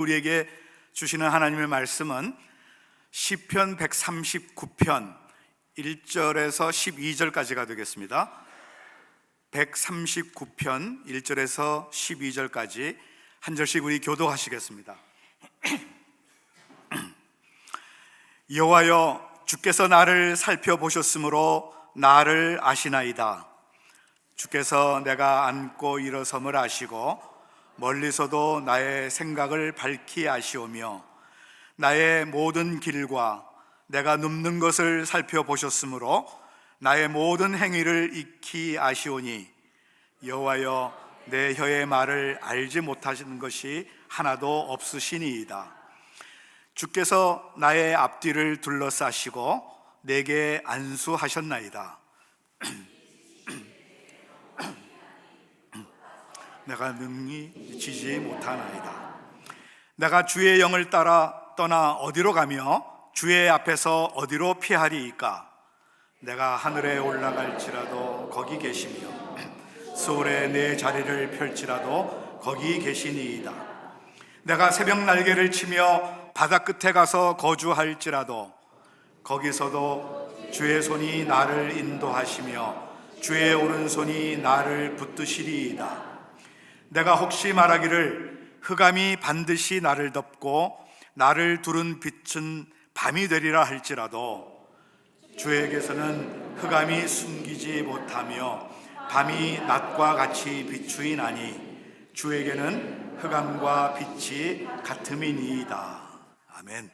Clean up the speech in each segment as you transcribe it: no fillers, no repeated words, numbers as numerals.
우리에게 주시는 하나님의 말씀은 시편 139편 1절에서 12절까지가 되겠습니다. 139편 1절에서 12절까지 한 절씩 우리 교도하시겠습니다. 여호와여, 주께서 나를 살펴보셨으므로 나를 아시나이다. 주께서 내가 앉고 일어섬을 아시고 멀리서도 나의 생각을 밝히 아시오며 나의 모든 길과 내가 눕는 것을 살펴보셨으므로 나의 모든 행위를 익히 아시오니 여호와여, 내 혀의 말을 알지 못하시는 것이 하나도 없으시니이다. 주께서 나의 앞뒤를 둘러싸시고 내게 안수하셨나이다. 내가 능히 지지 못하나이다. 내가 주의 영을 따라 떠나 어디로 가며 주의 앞에서 어디로 피하리이까? 내가 하늘에 올라갈지라도 거기 계시며 수월에 내 자리를 펼지라도 거기 계시니이다. 내가 새벽 날개를 치며 바다 끝에 가서 거주할지라도 거기서도 주의 손이 나를 인도하시며 주의 오른손이 나를 붙드시리이다. 내가 혹시 말하기를 흑암이 반드시 나를 덮고 나를 두른 빛은 밤이 되리라 할지라도 주에게서는 흑암이 숨기지 못하며 밤이 낮과 같이 비추이나니 주에게는 흑암과 빛이 같음이니이다. 아멘.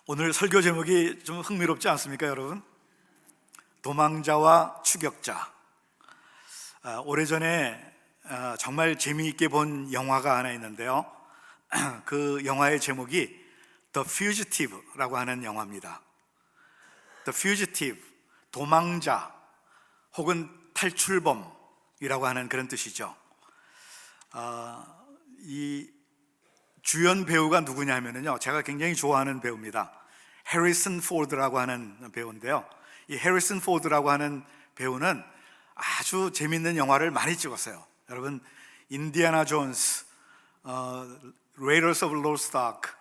오늘 설교 제목이 좀 흥미롭지 않습니까, 여러분? 도망자와 추격자. 오래전에 정말 재미있게 본 영화가 하나 있는데요. 그 영화의 제목이 The Fugitive라고 하는 영화입니다. The Fugitive, 도망자 혹은 탈출범이라고 하는 그런 뜻이죠. 이 주연 배우가 누구냐 하면요, 제가 굉장히 좋아하는 배우입니다. 해리슨 포드라고 하는 배우인데요, 이 해리슨 포드라고 하는 배우는 아주 재밌는 영화를 많이 찍었어요. 여러분, 인디아나 존스, 레이더스 오브 로스트 아크,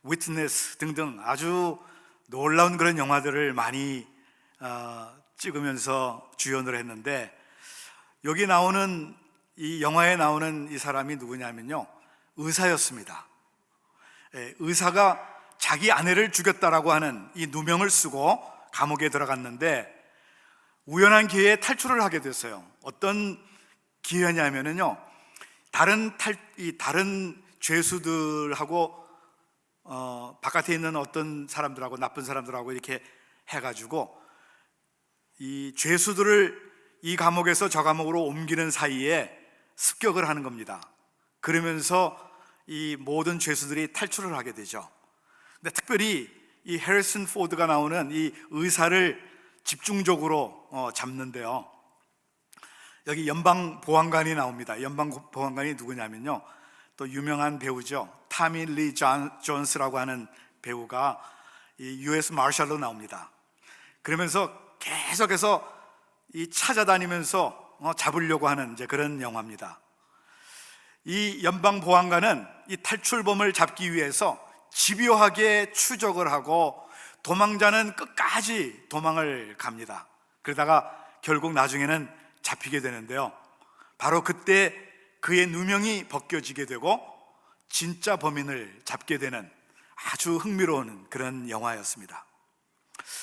위트니스 등등 아주 놀라운 그런 영화들을 많이 찍으면서 주연을 했는데, 여기 나오는 이 영화에 나오는 이 사람이 누구냐면요, 의사였습니다. 의사가 자기 아내를 죽였다라고 하는 이 누명을 쓰고 감옥에 들어갔는데 우연한 기회에 탈출을 하게 됐어요. 어떤 기회냐면요, 다른 죄수들하고 바깥에 있는 어떤 사람들하고 나쁜 사람들하고 이렇게 해가지고 이 죄수들을 이 감옥에서 저 감옥으로 옮기는 사이에 습격을 하는 겁니다. 그러면서 이 모든 죄수들이 탈출을 하게 되죠. 근데 특별히 이 해리슨 포드가 나오는 이 의사를 집중적으로 잡는데요, 여기 연방보안관이 나옵니다. 연방보안관이 누구냐면요, 또 유명한 배우죠. 타미 리 존스라고 하는 배우가 이 US 마셜로 나옵니다. 그러면서 계속해서 이 찾아다니면서 잡으려고 하는 이제 그런 영화입니다. 이 연방보안관은 이 탈출범을 잡기 위해서 집요하게 추적을 하고 도망자는 끝까지 도망을 갑니다. 그러다가 결국 나중에는 잡히게 되는데요, 바로 그때 그의 누명이 벗겨지게 되고 진짜 범인을 잡게 되는 아주 흥미로운 그런 영화였습니다.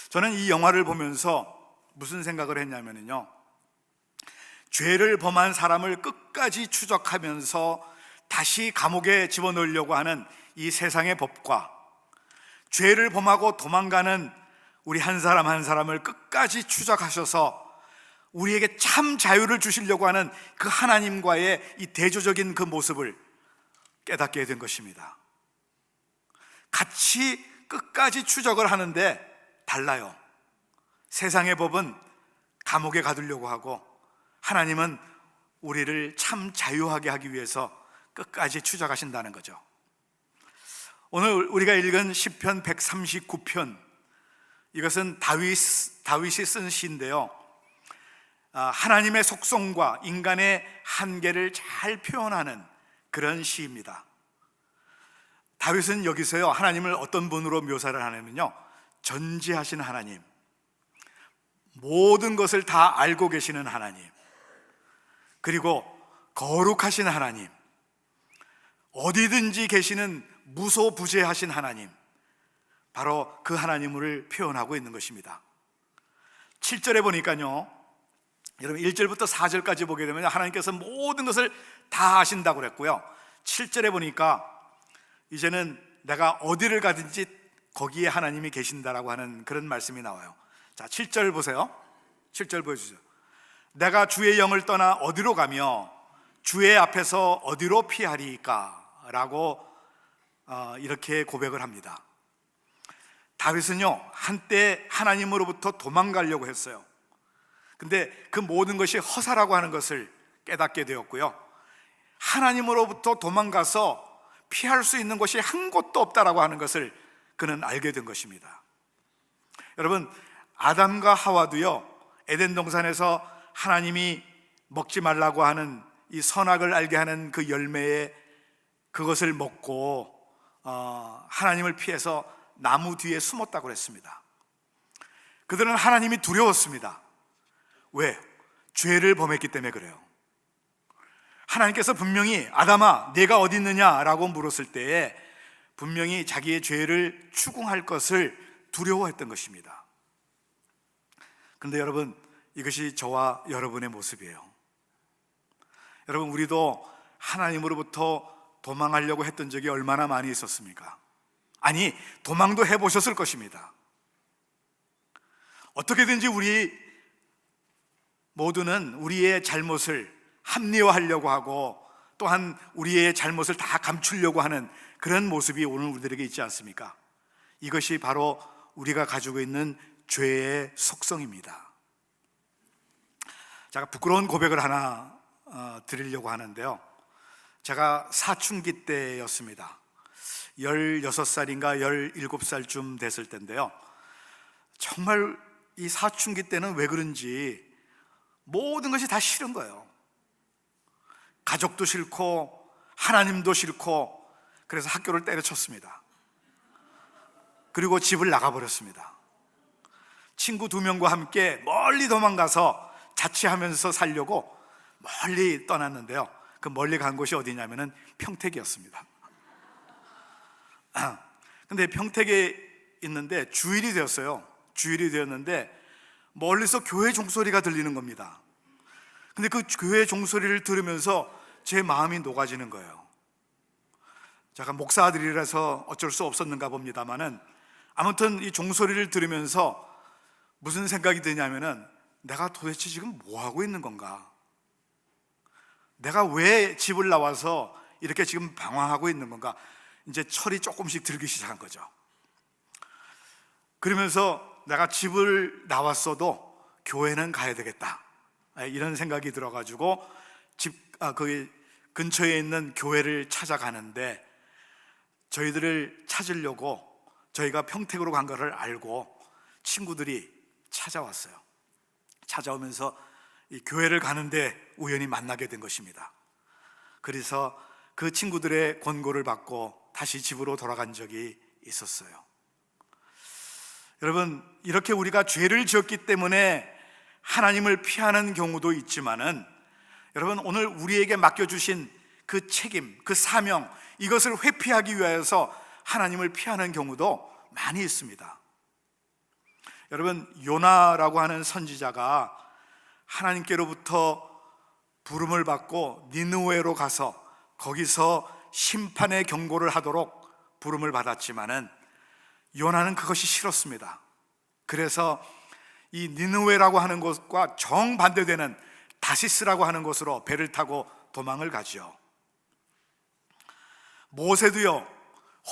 저는 이 영화를 보면서 무슨 생각을 했냐면요, 죄를 범한 사람을 끝까지 추적하면서 다시 감옥에 집어넣으려고 하는 이 세상의 법과 죄를 범하고 도망가는 우리 한 사람 한 사람을 끝까지 추적하셔서 우리에게 참 자유를 주시려고 하는 그 하나님과의 이 대조적인 그 모습을 깨닫게 된 것입니다. 같이 끝까지 추적을 하는데 달라요. 세상의 법은 감옥에 가두려고 하고 하나님은 우리를 참 자유하게 하기 위해서 끝까지 추적하신다는 거죠. 오늘 우리가 읽은 시편 139편 이것은 다윗이 쓴 시인데요. 하나님의 속성과 인간의 한계를 잘 표현하는 그런 시입니다. 다윗은 여기서요, 하나님을 어떤 분으로 묘사를 하냐면요, 전지하신 하나님, 모든 것을 다 알고 계시는 하나님, 그리고 거룩하신 하나님, 어디든지 계시는 무소부재하신 하나님, 바로 그 하나님을 표현하고 있는 것입니다. 7절에 보니까요, 여러분 1절부터 4절까지 보게 되면 하나님께서 모든 것을 다 아신다고 그랬고요, 7절에 보니까 이제는 내가 어디를 가든지 거기에 하나님이 계신다라고 하는 그런 말씀이 나와요. 자, 7절 보세요. 7절 보여주세요. 내가 주의 영을 떠나 어디로 가며 주의 앞에서 어디로 피하리까? 라고 이렇게 고백을 합니다. 다윗은요, 한때 하나님으로부터 도망가려고 했어요. 근데 그 모든 것이 허사라고 하는 것을 깨닫게 되었고요, 하나님으로부터 도망가서 피할 수 있는 곳이 한 곳도 없다라고 하는 것을 그는 알게 된 것입니다. 여러분, 아담과 하와도요, 에덴 동산에서 하나님이 먹지 말라고 하는 이 선악을 알게 하는 그 열매에 그것을 먹고 하나님을 피해서 나무 뒤에 숨었다고 그랬습니다. 그들은 하나님이 두려웠습니다. 왜? 죄를 범했기 때문에 그래요. 하나님께서 분명히 아담아 네가 어디 있느냐라고 물었을 때에 분명히 자기의 죄를 추궁할 것을 두려워했던 것입니다. 그런데 여러분, 이것이 저와 여러분의 모습이에요. 여러분, 우리도 하나님으로부터 도망하려고 했던 적이 얼마나 많이 있었습니까? 아니, 도망도 해보셨을 것입니다. 어떻게든지 우리 모두는 우리의 잘못을 합리화하려고 하고 또한 우리의 잘못을 다 감추려고 하는 그런 모습이 오늘 우리들에게 있지 않습니까? 이것이 바로 우리가 가지고 있는 죄의 속성입니다. 제가 부끄러운 고백을 하나 드리려고 하는데요, 제가 사춘기 때였습니다. 16살인가 17살쯤 됐을 때인데요, 정말 이 사춘기 때는 왜 그런지 모든 것이 다 싫은 거예요. 가족도 싫고 하나님도 싫고, 그래서 학교를 때려쳤습니다. 그리고 집을 나가버렸습니다. 친구 2명과 함께 멀리 도망가서 자취하면서 살려고 멀리 떠났는데요, 그 멀리 간 곳이 어디냐면은 평택이었습니다. 근데 평택에 있는데 주일이 되었어요. 주일이 되었는데 멀리서 교회 종소리가 들리는 겁니다. 근데 그 교회 종소리를 들으면서 제 마음이 녹아지는 거예요. 제가 목사들이라서 어쩔 수 없었는가 봅니다만은, 아무튼 이 종소리를 들으면서 무슨 생각이 드냐면은, 내가 도대체 지금 뭐 하고 있는 건가? 내가 왜 집을 나와서 이렇게 지금 방황하고 있는 건가? 이제 철이 조금씩 들기 시작한 거죠. 그러면서 내가 집을 나왔어도 교회는 가야 되겠다, 이런 생각이 들어가지고 거기 근처에 있는 교회를 찾아가는데, 저희들을 찾으려고 저희가 평택으로 간 것을 알고 친구들이 찾아왔어요. 찾아오면서 이 교회를 가는데 우연히 만나게 된 것입니다. 그래서 그 친구들의 권고를 받고 다시 집으로 돌아간 적이 있었어요. 여러분, 이렇게 우리가 죄를 지었기 때문에 하나님을 피하는 경우도 있지만은, 여러분, 오늘 우리에게 맡겨주신 그 책임, 그 사명, 이것을 회피하기 위하여서 하나님을 피하는 경우도 많이 있습니다. 여러분, 요나라고 하는 선지자가 하나님께로부터 부름을 받고 니느웨로 가서 거기서 심판의 경고를 하도록 부름을 받았지만은 요나는 그것이 싫었습니다. 그래서 이 니느웨라고 하는 곳과 정반대되는 다시스라고 하는 곳으로 배를 타고 도망을 가죠. 모세도요,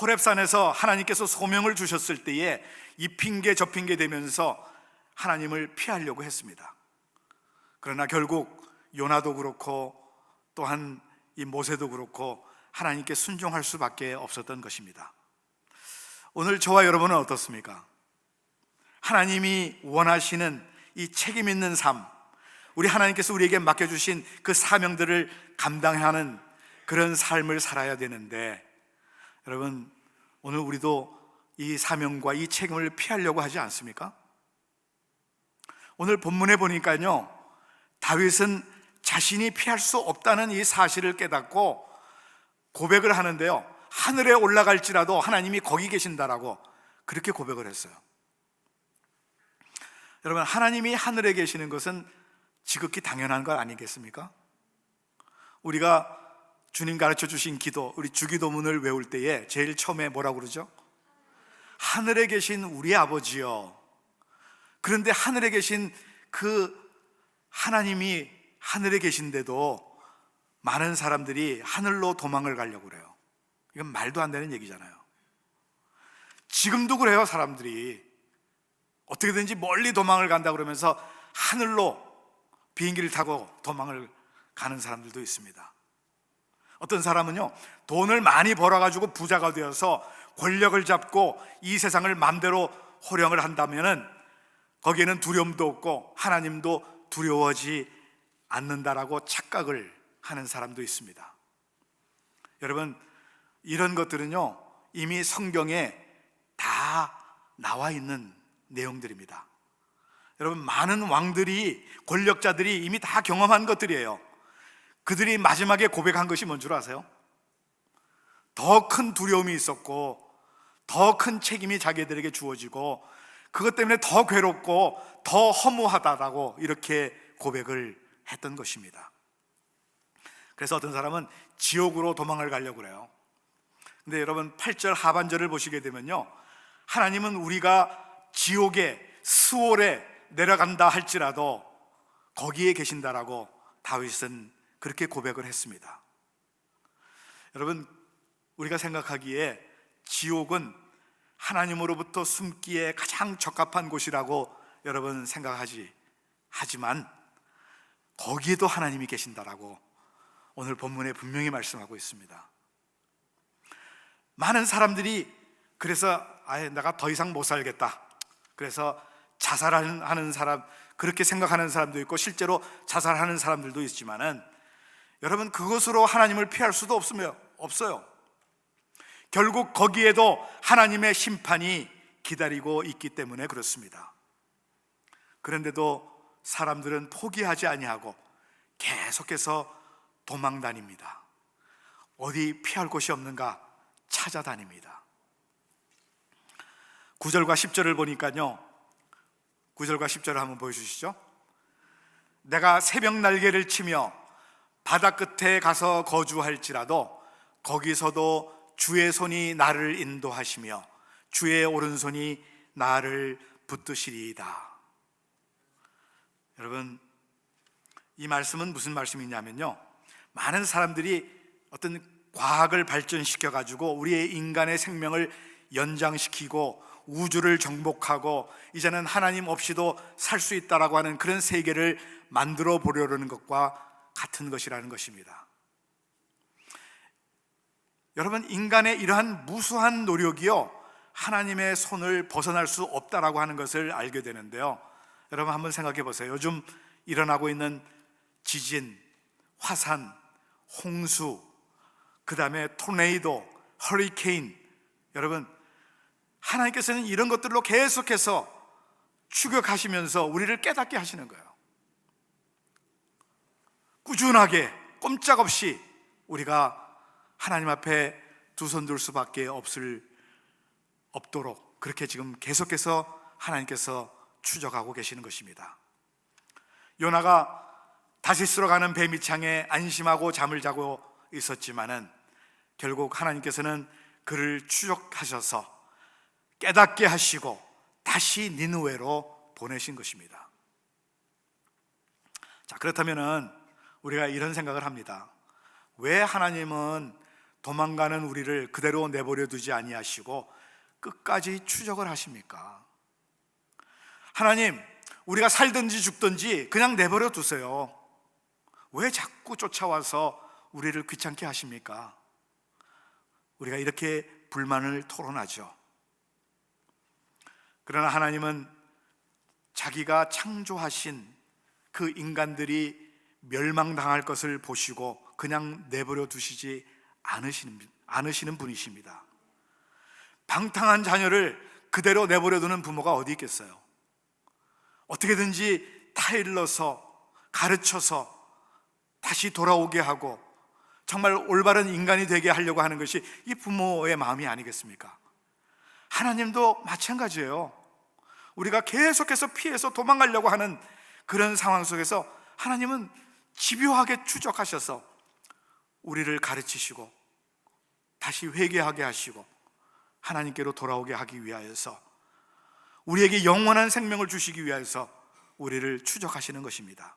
호렙산에서 하나님께서 소명을 주셨을 때에 이 핑계 저 핑계 대면서 하나님을 피하려고 했습니다. 그러나 결국 요나도 그렇고 또한 이 모세도 그렇고 하나님께 순종할 수밖에 없었던 것입니다. 오늘 저와 여러분은 어떻습니까? 하나님이 원하시는 이 책임 있는 삶, 우리 하나님께서 우리에게 맡겨주신 그 사명들을 감당하는 그런 삶을 살아야 되는데, 여러분, 오늘 우리도 이 사명과 이 책임을 피하려고 하지 않습니까? 오늘 본문에 보니까요, 다윗은 자신이 피할 수 없다는 이 사실을 깨닫고 고백을 하는데요, 하늘에 올라갈지라도 하나님이 거기 계신다라고 그렇게 고백을 했어요. 여러분, 하나님이 하늘에 계시는 것은 지극히 당연한 것 아니겠습니까? 우리가 주님 가르쳐 주신 기도, 우리 주기도문을 외울 때에 제일 처음에 뭐라고 그러죠? 하늘에 계신 우리 아버지요. 그런데 하늘에 계신 그 하나님이 하늘에 계신데도 많은 사람들이 하늘로 도망을 가려고 그래요. 이건 말도 안 되는 얘기잖아요. 지금도 그래요. 사람들이 어떻게든지 멀리 도망을 간다 그러면서 하늘로 비행기를 타고 도망을 가는 사람들도 있습니다. 어떤 사람은요, 돈을 많이 벌어가지고 부자가 되어서 권력을 잡고 이 세상을 마음대로 호령을 한다면은 거기에는 두려움도 없고 하나님도 두려워하지 않는다라고 착각을 하는 사람도 있습니다. 여러분, 이런 것들은요, 이미 성경에 다 나와 있는 내용들입니다. 여러분, 많은 왕들이, 권력자들이 이미 다 경험한 것들이에요. 그들이 마지막에 고백한 것이 뭔 줄 아세요? 더 큰 두려움이 있었고 더 큰 책임이 자기들에게 주어지고 그것 때문에 더 괴롭고 더 허무하다라고 이렇게 고백을 했던 것입니다. 그래서 어떤 사람은 지옥으로 도망을 가려고 그래요. 근데 여러분, 8절 하반절을 보시게 되면요, 하나님은 우리가 지옥에, 스올에 내려간다 할지라도 거기에 계신다라고 다윗은 그렇게 고백을 했습니다. 여러분, 우리가 생각하기에 지옥은 하나님으로부터 숨기에 가장 적합한 곳이라고 여러분 하지만 거기에도 하나님이 계신다라고 오늘 본문에 분명히 말씀하고 있습니다. 많은 사람들이 그래서 내가 더 이상 못 살겠다, 그래서 자살하는 사람, 그렇게 생각하는 사람도 있고 실제로 자살하는 사람들도 있지만은 여러분, 그것으로 하나님을 피할 수도 없어요. 결국 거기에도 하나님의 심판이 기다리고 있기 때문에 그렇습니다. 그런데도 사람들은 포기하지 아니하고 계속해서 도망 다닙니다. 어디 피할 곳이 없는가 찾아다닙니다. 9절과 10절을 보니까요, 9절과 10절을 한번 보여주시죠. 내가 새벽 날개를 치며 바다 끝에 가서 거주할지라도 거기서도 주의 손이 나를 인도하시며 주의 오른손이 나를 붙드시리이다. 여러분, 이 말씀은 무슨 말씀이냐면요, 많은 사람들이 어떤 과학을 발전시켜 가지고 우리의 인간의 생명을 연장시키고 우주를 정복하고 이제는 하나님 없이도 살 수 있다라고 하는 그런 세계를 만들어 보려는 것과 같은 것이라는 것입니다. 여러분, 인간의 이러한 무수한 노력이요, 하나님의 손을 벗어날 수 없다라고 하는 것을 알게 되는데요, 여러분 한번 생각해 보세요. 요즘 일어나고 있는 지진, 화산, 홍수, 그 다음에 토네이도, 허리케인, 여러분, 하나님께서는 이런 것들로 계속해서 추격하시면서 우리를 깨닫게 하시는 거예요. 꾸준하게 꼼짝없이 우리가 하나님 앞에 두 손 들 수밖에 없도록 그렇게 지금 계속해서 하나님께서 추적하고 계시는 것입니다. 요나가 다시스로 가는 배 밑창에 안심하고 잠을 자고 있었지만은 결국 하나님께서는 그를 추적하셔서 깨닫게 하시고 다시 니느웨로 보내신 것입니다. 자, 그렇다면은 우리가 이런 생각을 합니다. 왜 하나님은 도망가는 우리를 그대로 내버려 두지 아니하시고 끝까지 추적을 하십니까? 하나님, 우리가 살든지 죽든지 그냥 내버려 두세요. 왜 자꾸 쫓아와서 우리를 귀찮게 하십니까? 우리가 이렇게 불만을 토론하죠. 그러나 하나님은 자기가 창조하신 그 인간들이 멸망당할 것을 보시고 그냥 내버려 두시지 않으시는 분이십니다. 방탕한 자녀를 그대로 내버려 두는 부모가 어디 있겠어요? 어떻게든지 타일러서 가르쳐서 다시 돌아오게 하고 정말 올바른 인간이 되게 하려고 하는 것이 이 부모의 마음이 아니겠습니까? 하나님도 마찬가지예요. 우리가 계속해서 피해서 도망가려고 하는 그런 상황 속에서 하나님은 집요하게 추적하셔서 우리를 가르치시고 다시 회개하게 하시고 하나님께로 돌아오게 하기 위하여서, 우리에게 영원한 생명을 주시기 위하여서 우리를 추적하시는 것입니다.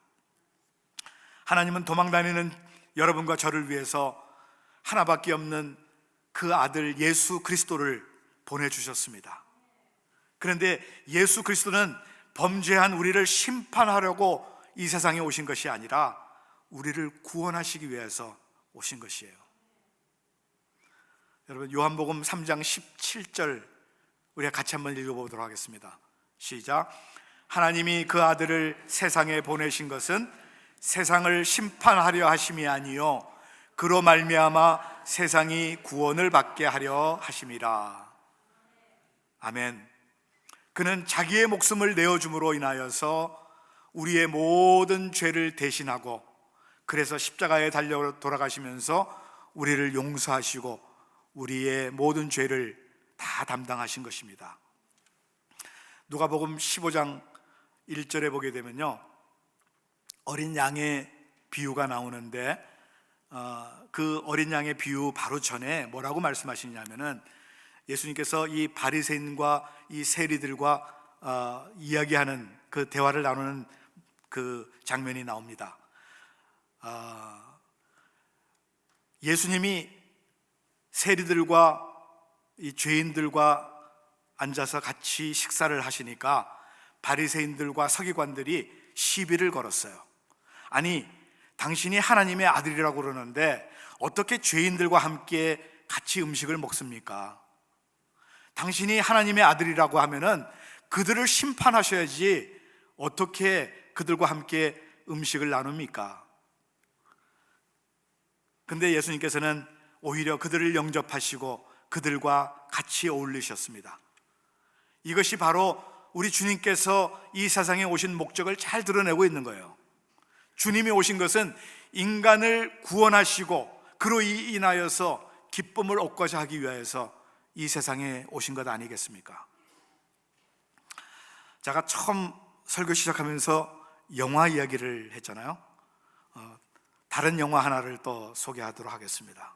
하나님은 도망다니는 여러분과 저를 위해서 하나밖에 없는 그 아들 예수 그리스도를 보내주셨습니다. 그런데 예수 그리스도는 범죄한 우리를 심판하려고 이 세상에 오신 것이 아니라 우리를 구원하시기 위해서 오신 것이에요. 여러분, 요한복음 3장 17절 우리가 같이 한번 읽어보도록 하겠습니다. 시작. 하나님이 그 아들을 세상에 보내신 것은 세상을 심판하려 하심이 아니요 그로 말미암아 세상이 구원을 받게 하려 하심이라. 아멘. 그는 자기의 목숨을 내어줌으로 인하여서 우리의 모든 죄를 대신하고, 그래서 십자가에 달려 돌아가시면서 우리를 용서하시고 우리의 모든 죄를 다 담당하신 것입니다. 누가복음 15장 1절에 보게 되면요, 어린 양의 비유가 나오는데 그 어린 양의 비유 바로 전에 뭐라고 말씀하시냐면은, 예수님께서 이 바리새인과 이 세리들과 이야기하는 그 대화를 나누는 그 장면이 나옵니다. 예수님이 세리들과 이 죄인들과 앉아서 같이 식사를 하시니까 바리새인들과 서기관들이 시비를 걸었어요. 아니, 당신이 하나님의 아들이라고 그러는데 어떻게 죄인들과 함께 같이 음식을 먹습니까? 당신이 하나님의 아들이라고 하면은 그들을 심판하셔야지 어떻게 그들과 함께 음식을 나눕니까? 근데 예수님께서는 오히려 그들을 영접하시고 그들과 같이 어울리셨습니다. 이것이 바로 우리 주님께서 이 세상에 오신 목적을 잘 드러내고 있는 거예요. 주님이 오신 것은 인간을 구원하시고 그로 인하여서 기쁨을 얻고자 하기 위하여서 이 세상에 오신 것 아니겠습니까? 제가 처음 설교 시작하면서 영화 이야기를 했잖아요. 다른 영화 하나를 또 소개하도록 하겠습니다.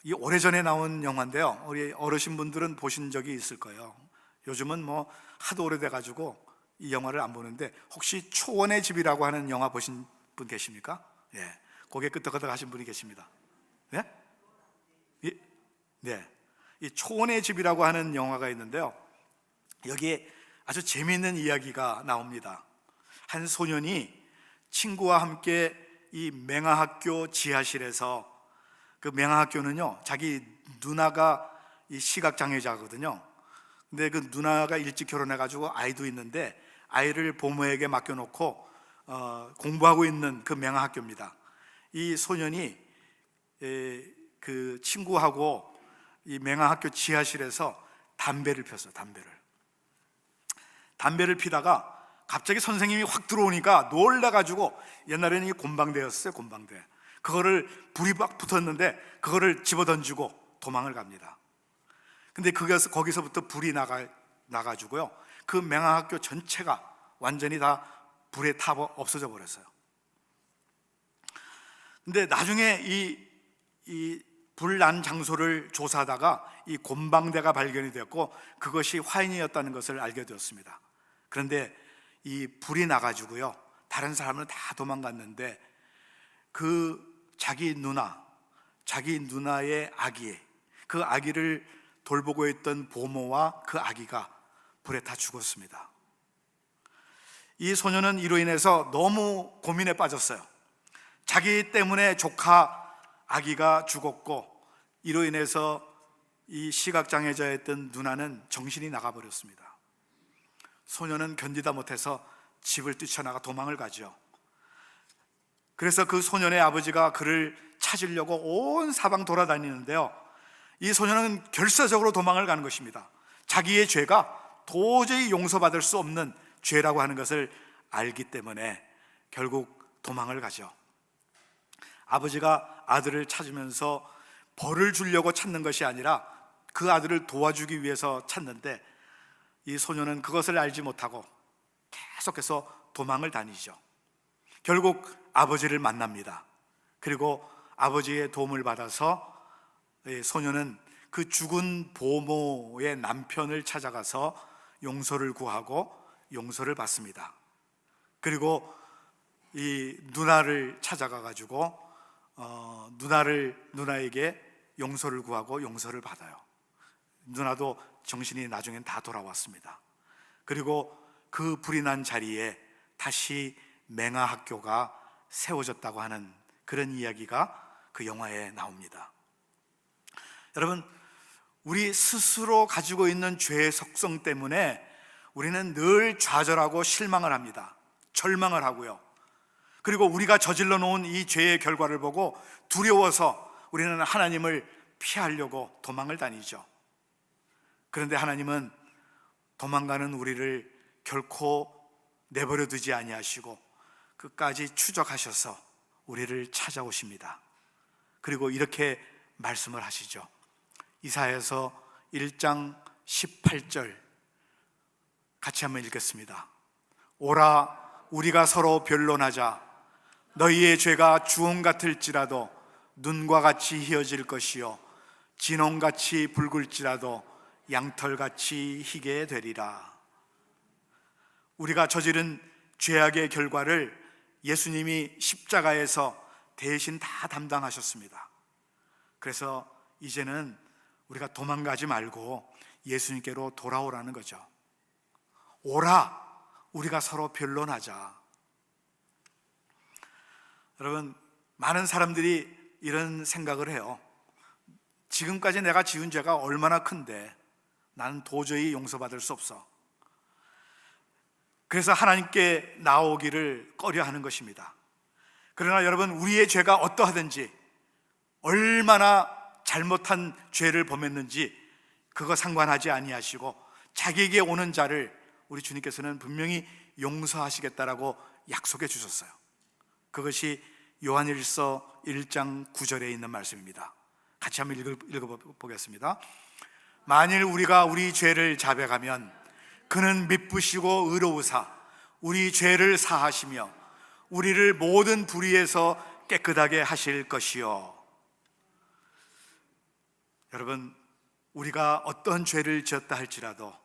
이 오래전에 나온 영화인데요, 우리 어르신분들은 보신 적이 있을 거예요. 요즘은 뭐 하도 오래돼가지고 이 영화를 안 보는데, 혹시 초원의 집이라고 하는 영화 보신 분 계십니까? 예, 고개 끄덕끄덕 하신 분이 계십니다. 네? 네, 이 초원의 집이라고 하는 영화가 있는데요, 여기에 아주 재미있는 이야기가 나옵니다. 한 소년이 친구와 함께 이 맹아학교 지하실에서, 그 맹아학교는요, 자기 누나가 이 시각장애자거든요. 근데 그 누나가 일찍 결혼해가지고 아이도 있는데 아이를 부모에게 맡겨놓고 공부하고 있는 그 맹아학교입니다. 이 소년이 그 친구하고 이 맹아학교 지하실에서 담배를 폈어요. 담배를 피다가 갑자기 선생님이 확 들어오니까 놀라가지고, 옛날에는 이 곰방대였어요, 곰방대. 그거를 불이 막 붙었는데 그거를 집어던지고 도망을 갑니다. 근데 거기서부터 불이 나가지고요, 그 맹아학교 전체가 완전히 다 불에 타 없어져 버렸어요. 근데 나중에 이 불난 장소를 조사하다가 이 곰방대가 발견이 되었고 그것이 화인이었다는 것을 알게 되었습니다. 그런데 이 불이 나가지고요, 다른 사람은 다 도망갔는데 그 자기 누나의 아기, 그 아기를 돌보고 있던 보모와 그 아기가 불에 다 죽었습니다. 이 소년은 이로 인해서 너무 고민에 빠졌어요. 자기 때문에 조카 아기가 죽었고, 이로 인해서 이 시각장애자였던 누나는 정신이 나가버렸습니다. 소녀는 견디다 못해서 집을 뛰쳐나가 도망을 가죠. 그래서 그 소년의 아버지가 그를 찾으려고 온 사방 돌아다니는데요, 이 소년은 결사적으로 도망을 가는 것입니다. 자기의 죄가 도저히 용서받을 수 없는 죄라고 하는 것을 알기 때문에 결국 도망을 가죠. 아버지가 아들을 찾으면서 벌을 주려고 찾는 것이 아니라 그 아들을 도와주기 위해서 찾는데, 이 소년은 그것을 알지 못하고 계속해서 도망을 다니죠. 결국 아버지를 만납니다. 그리고 아버지의 도움을 받아서 소년은 그 죽은 보모의 남편을 찾아가서 용서를 구하고 용서를 받습니다. 그리고 이 누나를 찾아가 가지고 누나에게 용서를 구하고 용서를 받아요. 누나도 정신이 나중엔 다 돌아왔습니다. 그리고 그 불이 난 자리에 다시 맹아학교가 세워졌다고 하는 그런 이야기가 그 영화에 나옵니다. 여러분, 우리 스스로 가지고 있는 죄의 속성 때문에 우리는 늘 좌절하고 실망을 합니다. 절망을 하고요. 그리고 우리가 저질러 놓은 이 죄의 결과를 보고 두려워서 우리는 하나님을 피하려고 도망을 다니죠. 그런데 하나님은 도망가는 우리를 결코 내버려 두지 아니하시고 끝까지 추적하셔서 우리를 찾아오십니다. 그리고 이렇게 말씀을 하시죠. 이사야서 1장 18절 같이 한번 읽겠습니다. 오라, 우리가 서로 변론하자. 너희의 죄가 주홍 같을지라도 눈과 같이 희어질 것이요 진홍같이 붉을지라도 양털같이 희게 되리라. 우리가 저지른 죄악의 결과를 예수님이 십자가에서 대신 다 담당하셨습니다. 그래서 이제는 우리가 도망가지 말고 예수님께로 돌아오라는 거죠. 오라, 우리가 서로 변론하자. 여러분, 많은 사람들이 이런 생각을 해요. 지금까지 내가 지은 죄가 얼마나 큰데 나는 도저히 용서받을 수 없어. 그래서 하나님께 나오기를 꺼려하는 것입니다. 그러나 여러분, 우리의 죄가 어떠하든지, 얼마나 잘못한 죄를 범했는지 그거 상관하지 아니하시고 자기에게 오는 자를 우리 주님께서는 분명히 용서하시겠다라고 약속해 주셨어요. 그것이 요한일서 1장 9절에 있는 말씀입니다. 같이 한번 읽어보겠습니다. 만일 우리가 우리 죄를 자백하면 그는 미쁘시고 의로우사 우리 죄를 사하시며 우리를 모든 불의에서 깨끗하게 하실 것이요. 여러분, 우리가 어떤 죄를 지었다 할지라도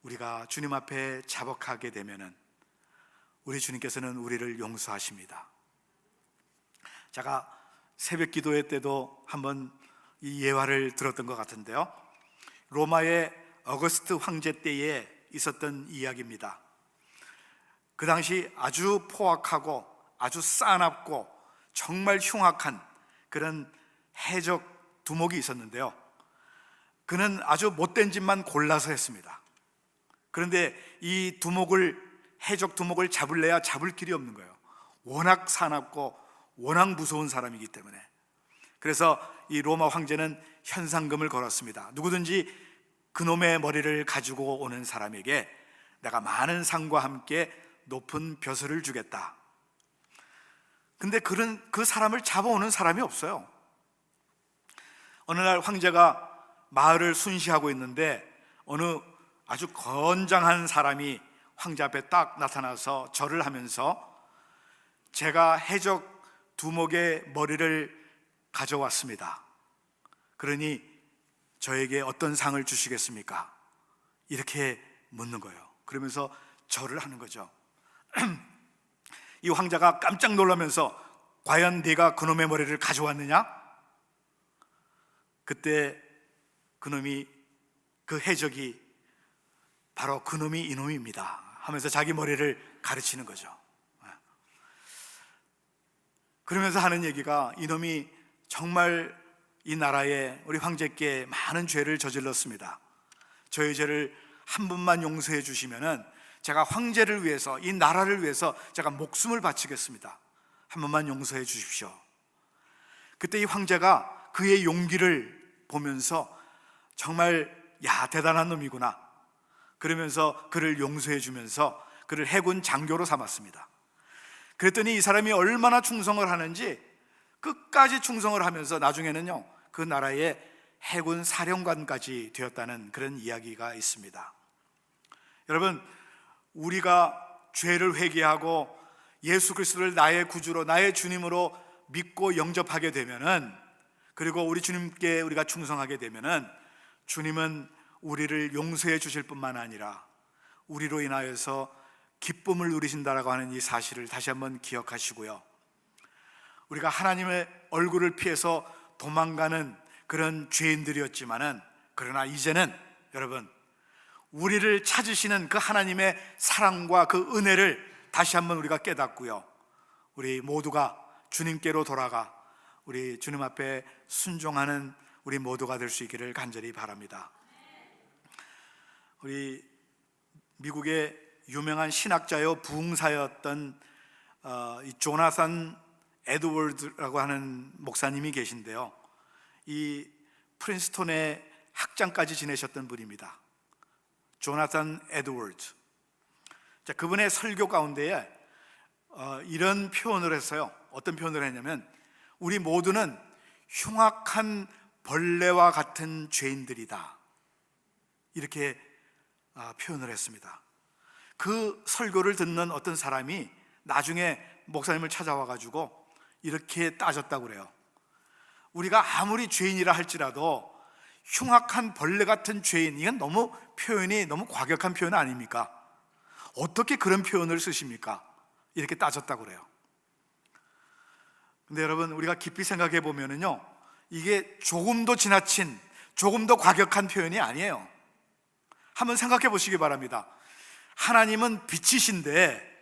우리가 주님 앞에 자복하게 되면은 우리 주님께서는 우리를 용서하십니다. 제가 새벽 기도회 때도 한번 이 예화를 들었던 것 같은데요, 로마의 어거스트 황제 때에 있었던 이야기입니다. 그 당시 아주 포악하고 아주 싸납고 정말 흉악한 그런 해적 두목이 있었는데요, 그는 아주 못된 짓만 골라서 했습니다. 그런데 이 해적 두목을 잡을래야 잡을 길이 없는 거예요. 워낙 사납고 워낙 무서운 사람이기 때문에. 그래서 이 로마 황제는 현상금을 걸었습니다. 누구든지 그놈의 머리를 가지고 오는 사람에게 내가 많은 상과 함께 높은 벼슬을 주겠다. 근데 그 사람을 잡아오는 사람이 없어요. 어느 날 황제가 마을을 순시하고 있는데 어느 아주 건장한 사람이 황제 앞에 딱 나타나서 절을 하면서 제가 해적 두목의 머리를 가져왔습니다. 그러니 저에게 어떤 상을 주시겠습니까? 이렇게 묻는 거예요. 그러면서 절을 하는 거죠. 이 황제가 깜짝 놀라면서 과연 네가 그놈의 머리를 가져왔느냐? 그때 그 해적이 바로 그놈이 이놈입니다 하면서 자기 머리를 가르치는 거죠. 그러면서 하는 얘기가 이놈이 정말 이 나라에 우리 황제께 많은 죄를 저질렀습니다. 저의 죄를 한 분만 용서해 주시면은 제가 황제를 위해서, 이 나라를 위해서 제가 목숨을 바치겠습니다. 한 번만 용서해 주십시오. 그때 이 황제가 그의 용기를 보면서 정말 대단한 놈이구나 그러면서 그를 용서해 주면서 그를 해군 장교로 삼았습니다. 그랬더니 이 사람이 얼마나 충성을 하는지 끝까지 충성을 하면서 나중에는요 그 나라의 해군 사령관까지 되었다는 그런 이야기가 있습니다. 여러분, 우리가 죄를 회개하고 예수 그리스도를 나의 구주로, 나의 주님으로 믿고 영접하게 되면은, 그리고 우리 주님께 우리가 충성하게 되면은 주님은 우리를 용서해 주실 뿐만 아니라 우리로 인하여서 기쁨을 누리신다라고 하는 이 사실을 다시 한번 기억하시고요, 우리가 하나님의 얼굴을 피해서 도망가는 그런 죄인들이었지만은, 그러나 이제는 여러분, 우리를 찾으시는 그 하나님의 사랑과 그 은혜를 다시 한번 우리가 깨닫고요, 우리 모두가 주님께로 돌아가 우리 주님 앞에 순종하는 우리 모두가 될 수 있기를 간절히 바랍니다. 우리 미국의 유명한 신학자요 부흥사였던 이 조나산 에드워드라고 하는 목사님이 계신데요, 이 프린스톤의 학장까지 지내셨던 분입니다. 조나산 에드워드. 그분의 설교 가운데에 이런 표현을 했어요. 어떤 표현을 했냐면, 우리 모두는 흉악한 벌레와 같은 죄인들이다, 이렇게 표현을 했습니다. 그 설교를 듣는 어떤 사람이 나중에 목사님을 찾아와 가지고 이렇게 따졌다고 그래요. 우리가 아무리 죄인이라 할지라도 흉악한 벌레 같은 죄인, 이건 너무 표현이 너무 과격한 표현 아닙니까? 어떻게 그런 표현을 쓰십니까? 이렇게 따졌다고 그래요. 근데 여러분, 우리가 깊이 생각해 보면은요, 이게 조금 더 지나친, 조금 더 과격한 표현이 아니에요. 한번 생각해 보시기 바랍니다. 하나님은 빛이신데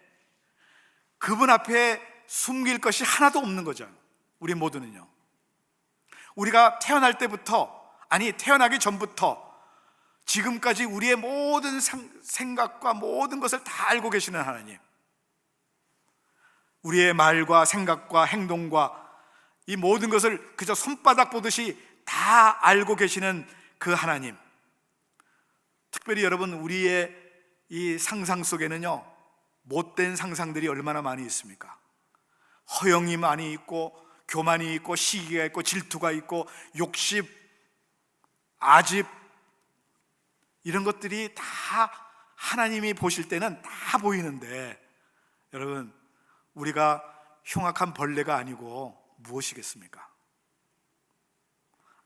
그분 앞에 숨길 것이 하나도 없는 거죠. 우리 모두는요, 우리가 태어날 때부터, 아니 태어나기 전부터 지금까지 우리의 모든 생각과 모든 것을 다 알고 계시는 하나님, 우리의 말과 생각과 행동과 이 모든 것을 그저 손바닥 보듯이 다 알고 계시는 그 하나님, 특별히 여러분, 우리의 이 상상 속에는요 못된 상상들이 얼마나 많이 있습니까? 허영이 많이 있고, 교만이 있고, 시기가 있고, 질투가 있고, 욕심, 아집, 이런 것들이 다 하나님이 보실 때는 다 보이는데, 여러분, 우리가 흉악한 벌레가 아니고 무엇이겠습니까?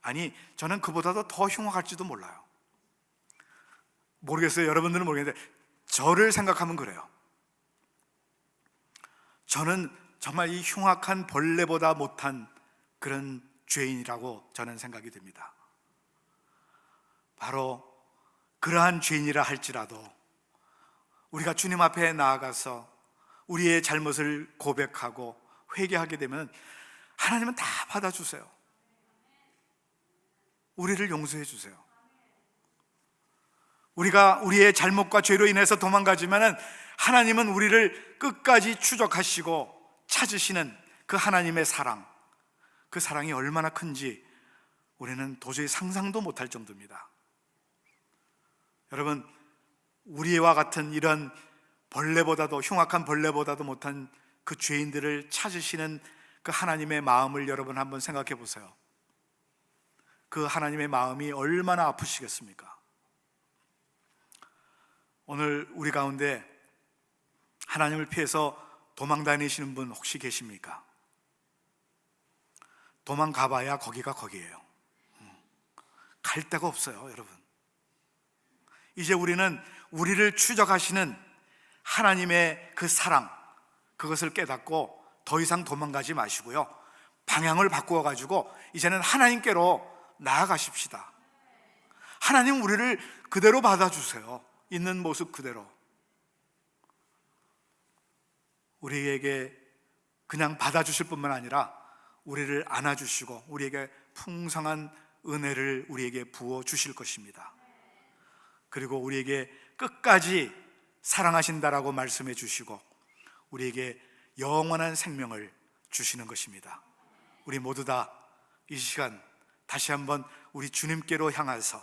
아니, 저는 그보다도 더 흉악할지도 몰라요. 모르겠어요. 여러분들은 모르겠는데 저를 생각하면 그래요. 저는 정말 이 흉악한 벌레보다 못한 그런 죄인이라고 저는 생각이 됩니다. 바로 그러한 죄인이라 할지라도 우리가 주님 앞에 나아가서 우리의 잘못을 고백하고 회개하게 되면 하나님은 다 받아주세요. 우리를 용서해 주세요. 우리가 우리의 잘못과 죄로 인해서 도망가지만은 하나님은 우리를 끝까지 추적하시고 찾으시는 그 하나님의 사랑, 그 사랑이 얼마나 큰지 우리는 도저히 상상도 못할 정도입니다. 여러분, 우리와 같은 이런 벌레보다도, 흉악한 벌레보다도 못한 그 죄인들을 찾으시는 그 하나님의 마음을 여러분 한번 생각해 보세요. 그 하나님의 마음이 얼마나 아프시겠습니까? 오늘 우리 가운데 하나님을 피해서 도망 다니시는 분 혹시 계십니까? 도망가봐야 거기가 거기예요. 갈 데가 없어요, 여러분. 이제 우리는 우리를 추적하시는 하나님의 그 사랑, 그것을 깨닫고 더 이상 도망가지 마시고요, 방향을 바꾸어 가지고 이제는 하나님께로 나아가십시다. 하나님 우리를 그대로 받아주세요. 있는 모습 그대로. 우리에게 그냥 받아주실 뿐만 아니라 우리를 안아주시고 우리에게 풍성한 은혜를 우리에게 부어 주실 것입니다. 그리고 우리에게 끝까지 사랑하신다라고 말씀해 주시고 우리에게 영원한 생명을 주시는 것입니다. 우리 모두 다 이 시간 다시 한번 우리 주님께로 향해서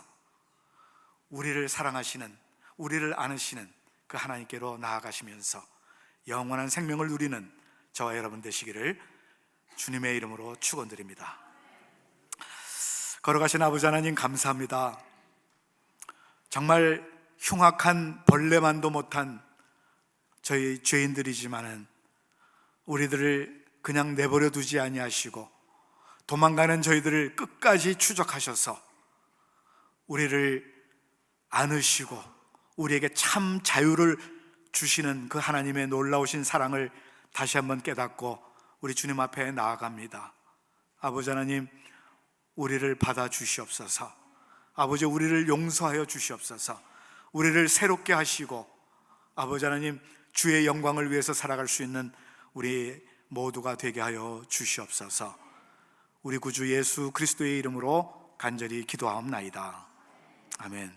우리를 사랑하시는, 우리를 안으시는 그 하나님께로 나아가시면서 영원한 생명을 누리는 저와 여러분 되시기를 주님의 이름으로 축원드립니다. 걸어가신 아버지 하나님 감사합니다. 정말 흉악한 벌레만도 못한 저희 죄인들이지만은 우리들을 그냥 내버려 두지 아니하시고 도망가는 저희들을 끝까지 추적하셔서 우리를 안으시고 우리에게 참 자유를 주시는 그 하나님의 놀라우신 사랑을 다시 한번 깨닫고 우리 주님 앞에 나아갑니다. 아버지 하나님, 우리를 받아 주시옵소서. 아버지, 우리를 용서하여 주시옵소서. 우리를 새롭게 하시고 아버지 하나님, 주의 영광을 위해서 살아갈 수 있는 우리 모두가 되게 하여 주시옵소서. 우리 구주 예수 그리스도의 이름으로 간절히 기도하옵나이다. 아멘.